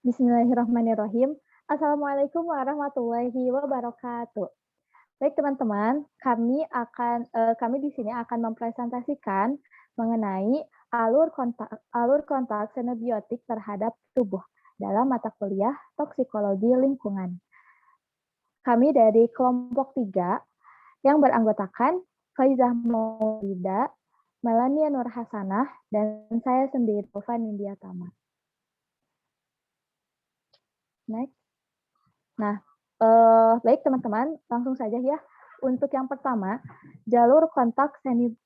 Bismillahirrahmanirrahim. Assalamualaikum warahmatullahi wabarakatuh. Baik teman-teman, kami di sini akan mempresentasikan mengenai alur kontak senebiotik terhadap tubuh dalam mata kuliah toksikologi lingkungan. Kami dari kelompok 3 yang beranggotakan Faizah Maulida, Melania Nur Hasanah, dan saya sendiri, Nova Nindya Tama. Next. Nah, baik teman-teman, langsung saja ya. Untuk yang pertama, jalur kontak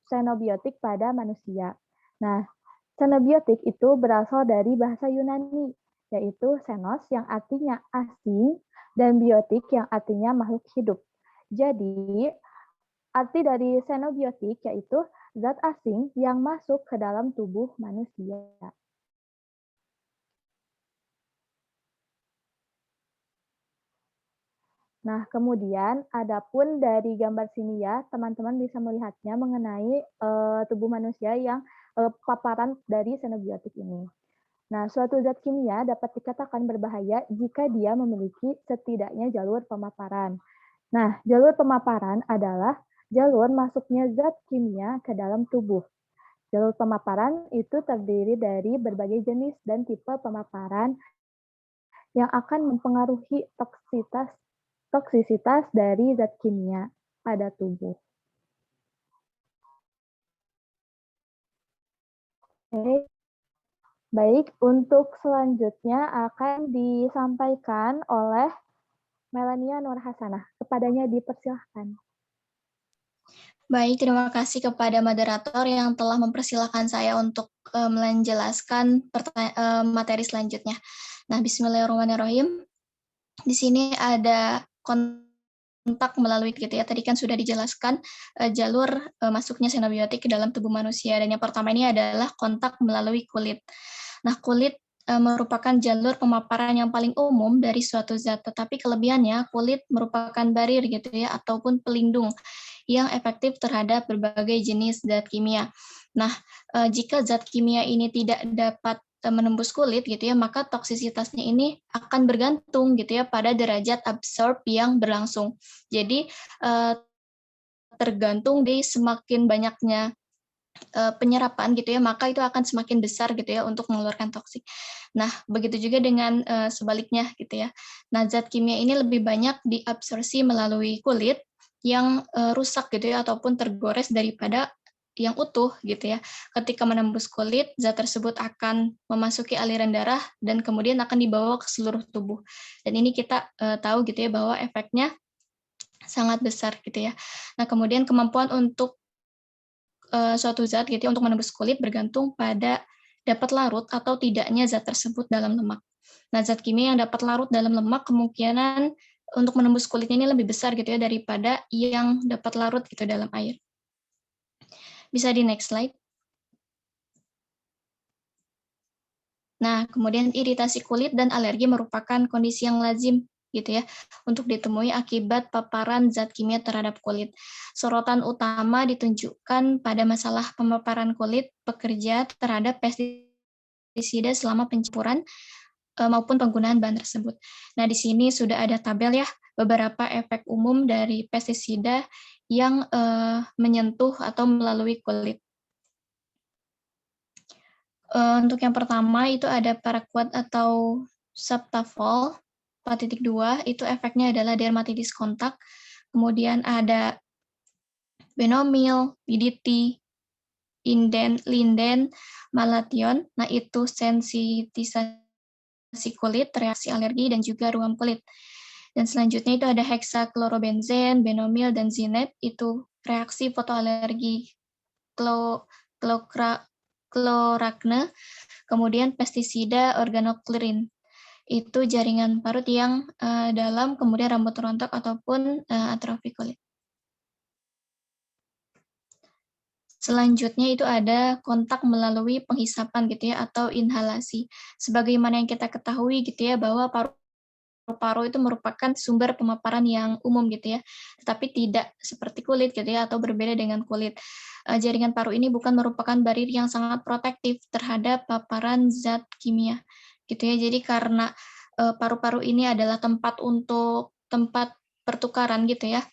senobiotik pada manusia. Nah, senobiotik itu berasal dari bahasa Yunani, yaitu xenos yang artinya asing dan biotik yang artinya makhluk hidup. Jadi, arti dari senobiotik yaitu zat asing yang masuk ke dalam tubuh manusia. Nah, kemudian adapun dari gambar sini ya, teman-teman bisa melihatnya mengenai tubuh manusia yang paparan dari senobiotik ini. Nah, suatu zat kimia dapat dikatakan berbahaya jika dia memiliki setidaknya jalur pemaparan. Nah, jalur pemaparan adalah jalur masuknya zat kimia ke dalam tubuh. Jalur pemaparan itu terdiri dari berbagai jenis dan tipe pemaparan yang akan mempengaruhi toksisitas dari zat kimia pada tubuh. Oke. Baik, untuk selanjutnya akan disampaikan oleh Melania Nur Hasanah. Kepadanya dipersilahkan. Baik, terima kasih kepada moderator yang telah mempersilahkan saya untuk menjelaskan materi selanjutnya. Nah, bismillahirrahmanirrahim. Di sini ada kontak melalui gitu ya. Tadi kan sudah dijelaskan jalur masuknya senobiotik ke dalam tubuh manusia. Dan yang pertama ini adalah kontak melalui kulit. Nah, kulit merupakan jalur pemaparan yang paling umum dari suatu zat, tetapi kelebihannya kulit merupakan barir gitu ya, ataupun pelindung yang efektif terhadap berbagai jenis zat kimia. Nah, jika zat kimia ini tidak dapat menembus kulit gitu ya, maka toksisitasnya ini akan bergantung gitu ya pada derajat absorb yang berlangsung. Jadi tergantung di semakin banyaknya penyerapan gitu ya, maka itu akan semakin besar gitu ya untuk mengeluarkan toksik. Nah, begitu juga dengan sebaliknya gitu ya. Nah, zat kimia ini lebih banyak diabsorpsi melalui kulit yang rusak gitu ya, ataupun tergores daripada yang utuh gitu ya. Ketika menembus kulit, zat tersebut akan memasuki aliran darah dan kemudian akan dibawa ke seluruh tubuh. Dan ini kita tahu gitu ya bahwa efeknya sangat besar gitu ya. Nah, kemudian kemampuan untuk suatu zat gitu ya untuk menembus kulit bergantung pada dapat larut atau tidaknya zat tersebut dalam lemak. Nah, zat kimia yang dapat larut dalam lemak kemungkinan untuk menembus kulitnya ini lebih besar gitu ya daripada yang dapat larut gitu dalam air. Bisa di next slide. Nah, kemudian iritasi kulit dan alergi merupakan kondisi yang lazim gitu ya untuk ditemui akibat paparan zat kimia terhadap kulit. Sorotan utama ditunjukkan pada masalah pemaparan kulit pekerja terhadap pestisida selama pencampuran maupun penggunaan bahan tersebut. Nah, di sini sudah ada tabel ya beberapa efek umum dari pestisida yang menyentuh atau melalui kulit. Untuk yang pertama itu ada paraquat atau Sabtafol 4.2, itu efeknya adalah dermatitis kontak. Kemudian ada Benomil, PDT, Linden, Malathion. Nah, itu sensitisasi kulit, reaksi alergi, dan juga ruam kulit. Dan selanjutnya itu ada hexaklorobenzen, Benomil, dan Zinet, itu reaksi fotoalergi klorakne. Kemudian pestisida organochlorine, itu jaringan parut yang dalam, kemudian rambut rontok ataupun atrofi kulit. Selanjutnya itu ada kontak melalui penghisapan gitu ya, atau inhalasi. Sebagaimana yang kita ketahui gitu ya, bahwa paru-paru itu merupakan sumber pemaparan yang umum gitu ya, tetapi tidak seperti kulit gitu ya, atau berbeda dengan kulit. Jaringan paru ini bukan merupakan barir yang sangat protektif terhadap paparan zat kimia. gitu ya. Jadi karena paru-paru ini adalah tempat pertukaran gitu ya,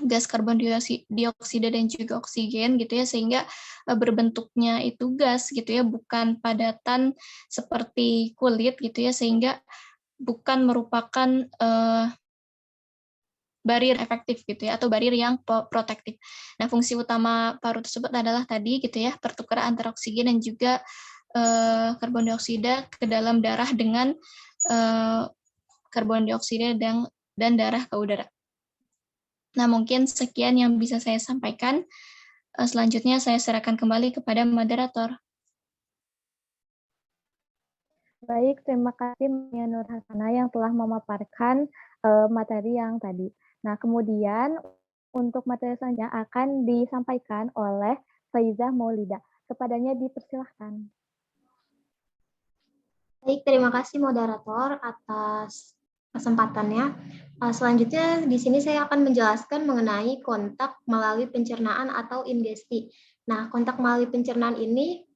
gas karbon dioksida dan juga oksigen gitu ya, sehingga berbentuknya itu gas gitu ya, bukan padatan seperti kulit gitu ya, sehingga bukan merupakan barrier efektif gitu ya, atau barrier yang protektif. Nah, fungsi utama paru tersebut adalah tadi gitu ya, pertukaran antara oksigen dan juga karbon dioksida ke dalam darah dengan karbon dioksida dan darah ke udara. Nah, mungkin sekian yang bisa saya sampaikan. Selanjutnya saya serahkan kembali kepada moderator. Baik, terima kasih Mia Nur Hasana yang telah memaparkan materi yang tadi. Nah, kemudian untuk materi selanjutnya akan disampaikan oleh Faizah Maulida. Kepadanya dipersilahkan. Baik, terima kasih moderator atas kesempatannya. Selanjutnya di sini saya akan menjelaskan mengenai kontak melalui pencernaan atau ingesti. Nah, kontak melalui pencernaan ini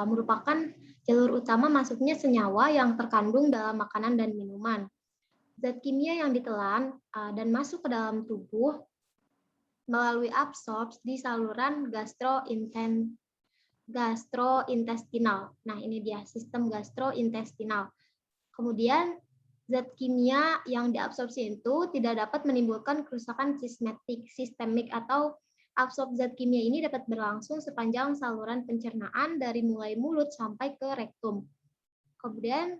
merupakan jalur utama masuknya senyawa yang terkandung dalam makanan dan minuman. Zat kimia yang ditelan dan masuk ke dalam tubuh melalui absorpsi di saluran gastrointestinal. Nah, ini dia sistem gastrointestinal. Kemudian zat kimia yang diabsorpsi itu tidak dapat menimbulkan kerusakan sistemik atau absorpsi zat kimia ini dapat berlangsung sepanjang saluran pencernaan dari mulai mulut sampai ke rektum. Kemudian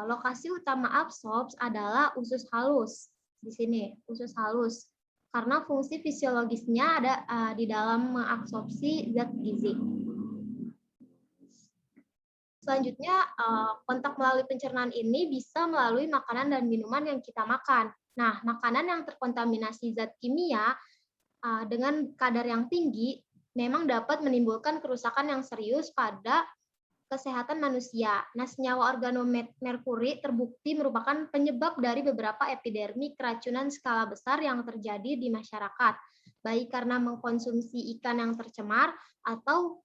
lokasi utama absorpsi adalah usus halus. Di sini usus halus. Karena fungsi fisiologisnya ada di dalam mengabsorpsi zat gizi. Selanjutnya, kontak melalui pencernaan ini bisa melalui makanan dan minuman yang kita makan. Nah, makanan yang terkontaminasi zat kimia dengan kadar yang tinggi memang dapat menimbulkan kerusakan yang serius pada kesehatan manusia. Nah, senyawa organomerkuri terbukti merupakan penyebab dari beberapa epidemi keracunan skala besar yang terjadi di masyarakat, baik karena mengkonsumsi ikan yang tercemar atau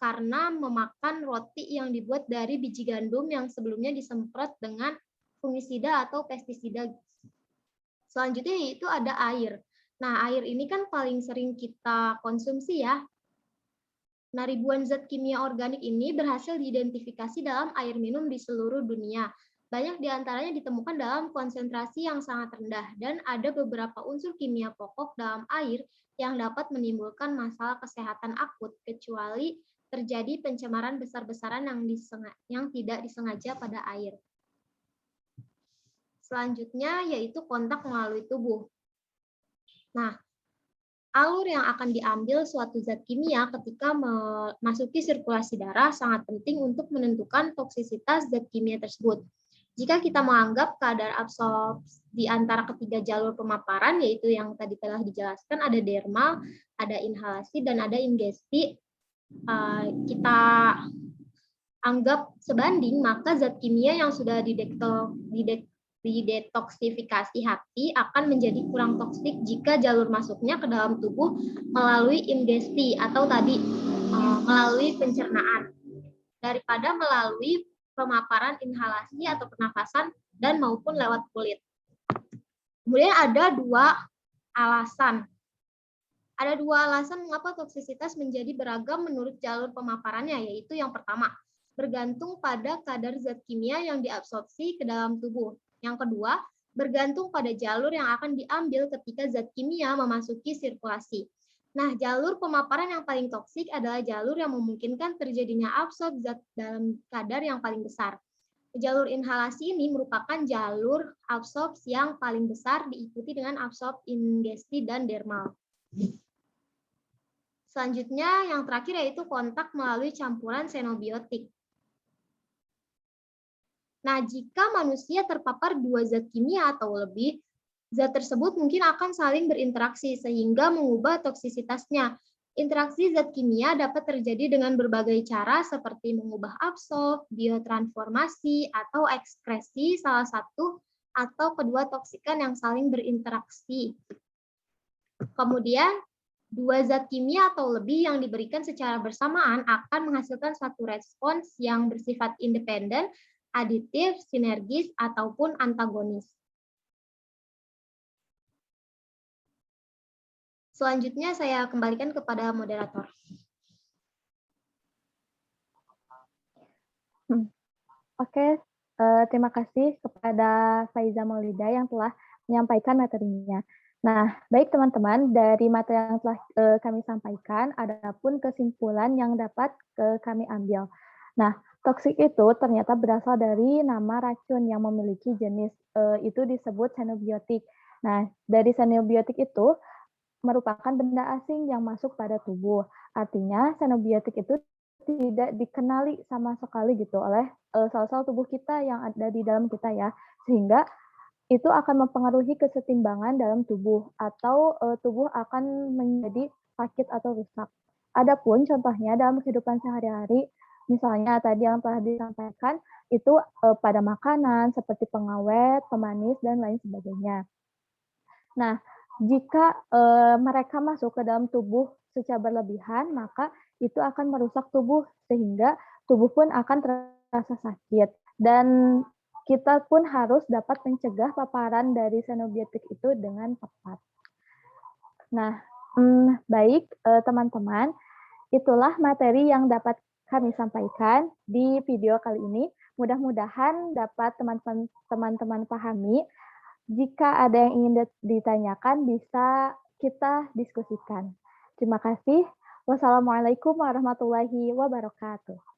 karena memakan roti yang dibuat dari biji gandum yang sebelumnya disemprot dengan fungisida atau pestisida. Selanjutnya yaitu ada air. Nah, air ini kan paling sering kita konsumsi ya. Nah, ribuan zat kimia organik ini berhasil diidentifikasi dalam air minum di seluruh dunia. Banyak di antaranya ditemukan dalam konsentrasi yang sangat rendah dan ada beberapa unsur kimia pokok dalam air yang dapat menimbulkan masalah kesehatan akut kecuali terjadi pencemaran besar-besaran yang tidak disengaja pada air. Selanjutnya yaitu kontak melalui tubuh. Nah, alur yang akan diambil suatu zat kimia ketika memasuki sirkulasi darah sangat penting untuk menentukan toksisitas zat kimia tersebut. Jika kita menganggap kadar absorpsi di antara ketiga jalur pemaparan, yaitu yang tadi telah dijelaskan, ada dermal, ada inhalasi, dan ada ingesti, kita anggap sebanding, maka zat kimia yang sudah didetoksifikasi hati akan menjadi kurang toksik jika jalur masuknya ke dalam tubuh melalui ingesti atau tadi melalui pencernaan daripada melalui pemaparan inhalasi atau pernafasan dan maupun lewat kulit. Kemudian ada dua alasan. Ada dua alasan mengapa toksisitas menjadi beragam menurut jalur pemaparannya, yaitu yang pertama, bergantung pada kadar zat kimia yang diabsorpsi ke dalam tubuh. Yang kedua, bergantung pada jalur yang akan diambil ketika zat kimia memasuki sirkulasi. Nah, jalur pemaparan yang paling toksik adalah jalur yang memungkinkan terjadinya absorpsi zat dalam kadar yang paling besar. Jalur inhalasi ini merupakan jalur absorpsi yang paling besar diikuti dengan absorpsi ingesti dan dermal. Selanjutnya, yang terakhir yaitu kontak melalui campuran xenobiotik. Nah, jika manusia terpapar dua zat kimia atau lebih, zat tersebut mungkin akan saling berinteraksi sehingga mengubah toksisitasnya. Interaksi zat kimia dapat terjadi dengan berbagai cara seperti mengubah absorb, biotransformasi, atau ekskresi salah satu atau kedua toksikan yang saling berinteraksi. Kemudian, dua zat kimia atau lebih yang diberikan secara bersamaan akan menghasilkan suatu respons yang bersifat independen aditif, sinergis, ataupun antagonis. Selanjutnya saya kembalikan kepada moderator. Oke, terima kasih kepada Faiza Maulida yang telah menyampaikan materinya. Nah, baik teman-teman, dari materi yang telah kami sampaikan, ada pun kesimpulan yang dapat kami ambil. Nah, toksik itu ternyata berasal dari nama racun yang memiliki jenis itu disebut xenobiotik. Nah, dari xenobiotik itu merupakan benda asing yang masuk pada tubuh. Artinya, xenobiotik itu tidak dikenali sama sekali gitu oleh sel-sel tubuh kita yang ada di dalam kita ya, sehingga itu akan mempengaruhi kesetimbangan dalam tubuh atau tubuh akan menjadi sakit atau rusak. Adapun contohnya dalam kehidupan sehari-hari, misalnya tadi yang telah disampaikan itu pada makanan seperti pengawet, pemanis dan lain sebagainya. Nah, jika mereka masuk ke dalam tubuh secara berlebihan, maka itu akan merusak tubuh sehingga tubuh pun akan terasa sakit. Dan kita pun harus dapat mencegah paparan dari xenobiotik itu dengan tepat. Nah, baik teman-teman, itulah materi yang dapat kami sampaikan di video kali ini. Mudah-mudahan dapat teman-teman pahami. Jika ada yang ingin ditanyakan, bisa kita diskusikan. Terima kasih. Wassalamualaikum warahmatullahi wabarakatuh.